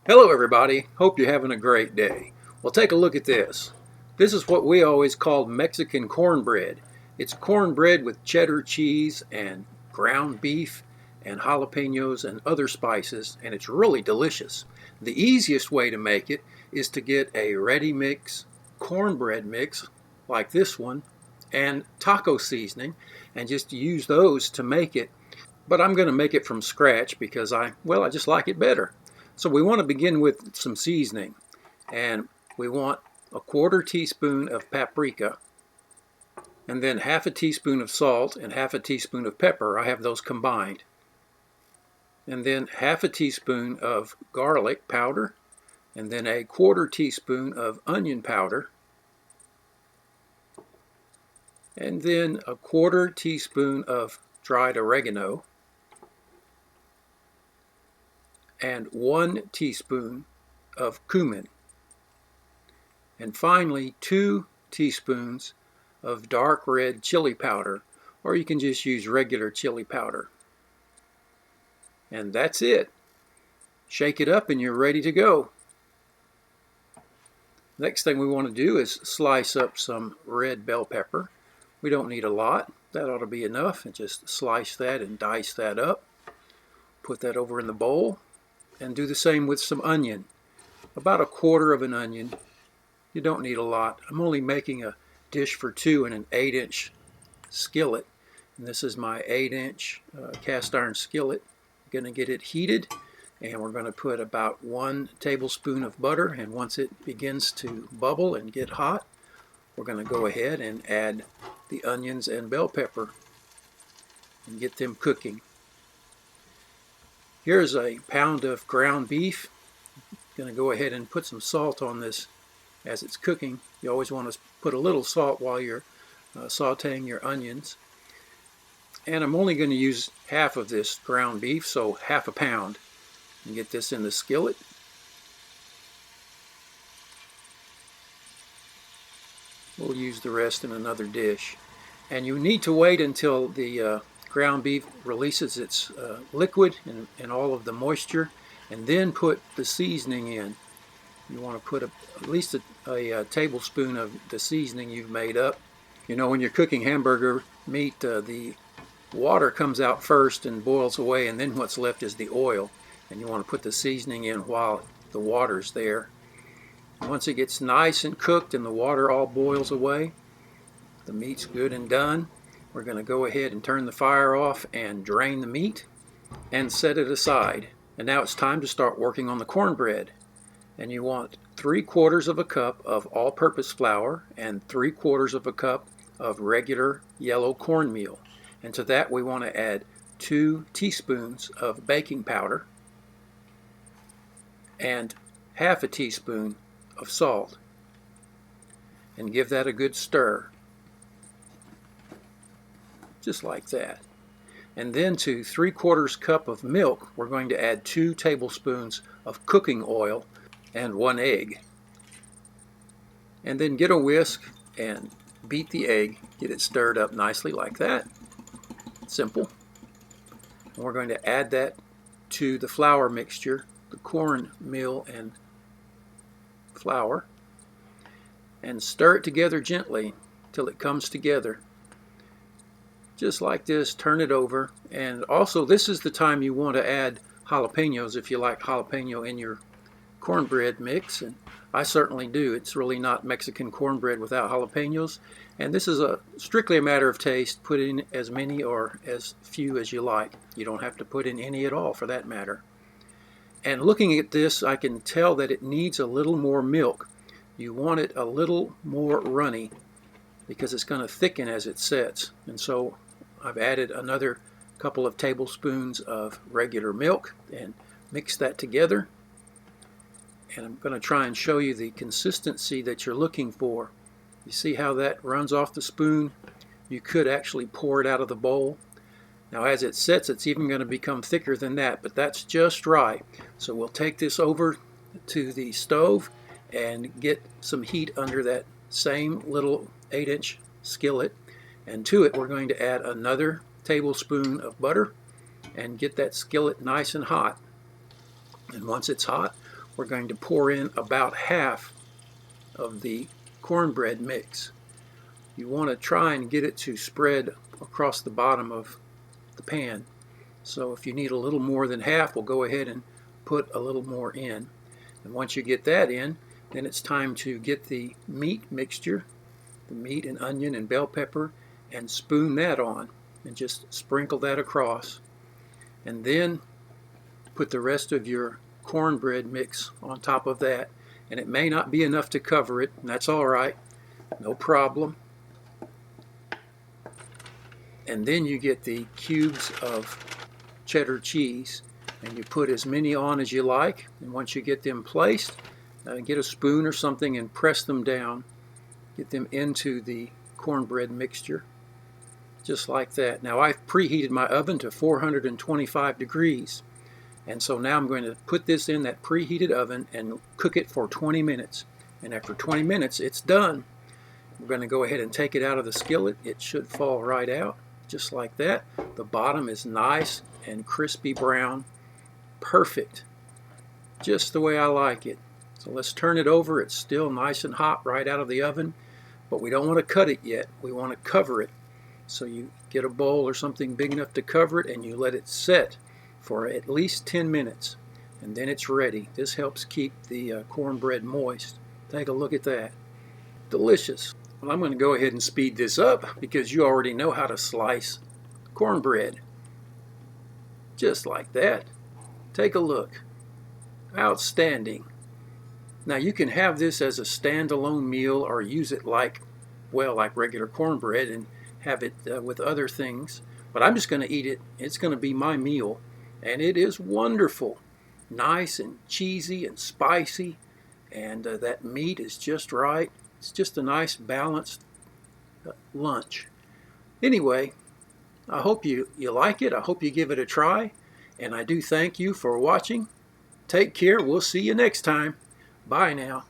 Hello everybody, hope you're having a great day. Well, take a look at this. This is what we always called Mexican cornbread. It's cornbread with cheddar cheese and ground beef and jalapenos and other spices, and it's really delicious. The easiest way to make it is to get a ready mix cornbread mix like this one and taco seasoning and just use those to make it. But I'm going to make it from scratch because I just like it better. So we want to begin with some seasoning, and we want a quarter teaspoon of paprika, and then half a teaspoon of salt and half a teaspoon of pepper. I have those combined. And then half a teaspoon of garlic powder, and then a quarter teaspoon of onion powder, and then a quarter teaspoon of dried oregano, and 1 teaspoon of cumin, and finally 2 teaspoons of dark red chili powder, or you can just use regular chili powder. And that's it. Shake it up and you're ready to go. Next thing we want to do is slice up some red bell pepper. We don't need a lot. That ought to be enough. And just slice that and dice that up. Put that over in the bowl. And do the same with some onion. About a quarter of an onion. You don't need a lot. I'm only making a dish for 2 in an 8-inch skillet. And this is my 8-inch cast iron skillet. I'm going to get it heated, and we're going to put about 1 tablespoon of butter, and once it begins to bubble and get hot, we're going to go ahead and add the onions and bell pepper and get them cooking. Here's a pound of ground beef. I'm going to go ahead and put some salt on this as it's cooking. You always want to put a little salt while you're sauteing your onions. And I'm only going to use half of this ground beef, so half a pound. And get this in the skillet. We'll use the rest in another dish. And you need to wait until the ground beef releases its liquid and all of the moisture, and then put the seasoning in. You want to put at least a tablespoon of the seasoning you've made up. You know, when you're cooking hamburger meat, the water comes out first and boils away, and then what's left is the oil. And you want to put the seasoning in while the water's there. Once it gets nice and cooked and the water all boils away, the meat's good and done. We're going to go ahead and turn the fire off and drain the meat and set it aside. And now it's time to start working on the cornbread. And you want 3/4 of a cup of all-purpose flour and 3/4 of a cup of regular yellow cornmeal. And to that we want to add 2 teaspoons of baking powder and half a teaspoon of salt. And give that a good stir. Just like that. And then to 3/4 cup of milk, we're going to add 2 tablespoons of cooking oil and 1 egg. And then get a whisk and beat the egg, get it stirred up nicely like that. Simple. And we're going to add that to the flour mixture, the cornmeal and flour, and stir it together gently till it comes together. Just like this, turn it over. And also, this is the time you want to add jalapenos if you like jalapeno in your cornbread mix, and I certainly do. It's really not Mexican cornbread without jalapenos, and this is strictly a matter of taste. Put in as many or as few as you like. You don't have to put in any at all for that matter. And looking at this, I can tell that it needs a little more milk. You want it a little more runny because it's going to thicken as it sets. And so I've added another couple of tablespoons of regular milk and mix that together. And I'm going to try and show you the consistency that you're looking for. You see how that runs off the spoon? You could actually pour it out of the bowl. Now as it sets, it's even going to become thicker than that, but that's just right. So we'll take this over to the stove and get some heat under that same little 8-inch skillet. And to it we're going to add another tablespoon of butter and get that skillet nice and hot. And once it's hot, we're going to pour in about half of the cornbread mix. You want to try and get it to spread across the bottom of the pan. So if you need a little more than half, we'll go ahead and put a little more in. And once you get that in, then it's time to get the meat mixture, the meat and onion and bell pepper, and spoon that on and just sprinkle that across. And then put the rest of your cornbread mix on top of that. And it may not be enough to cover it, and that's all right, no problem. And then you get the cubes of cheddar cheese, and you put as many on as you like. And once you get them placed, get a spoon or something and press them down. Get them into the cornbread mixture, just like that. Now I've preheated my oven to 425 degrees. And so now I'm going to put this in that preheated oven and cook it for 20 minutes. And after 20 minutes, it's done. We're going to go ahead and take it out of the skillet. It should fall right out, just like that. The bottom is nice and crispy brown. Perfect. Just the way I like it. So let's turn it over. It's still nice and hot right out of the oven, but we don't want to cut it yet. We want to cover it. So you get a bowl or something big enough to cover it, and you let it set for at least 10 minutes, and then it's ready. This helps keep the cornbread moist. Take a look at that. Delicious. Well, I'm going to go ahead and speed this up because you already know how to slice cornbread. Just like that. Take a look. Outstanding. Now you can have this as a standalone meal or use it like regular cornbread and have it with other things. But I'm just going to eat it. It's going to be my meal. And it is wonderful, nice and cheesy and spicy, and that meat is just right. It's just a nice balanced lunch. Anyway, I hope you like it. I hope you give it a try, and I do thank you for watching. Take care. We'll see you next time. Bye now.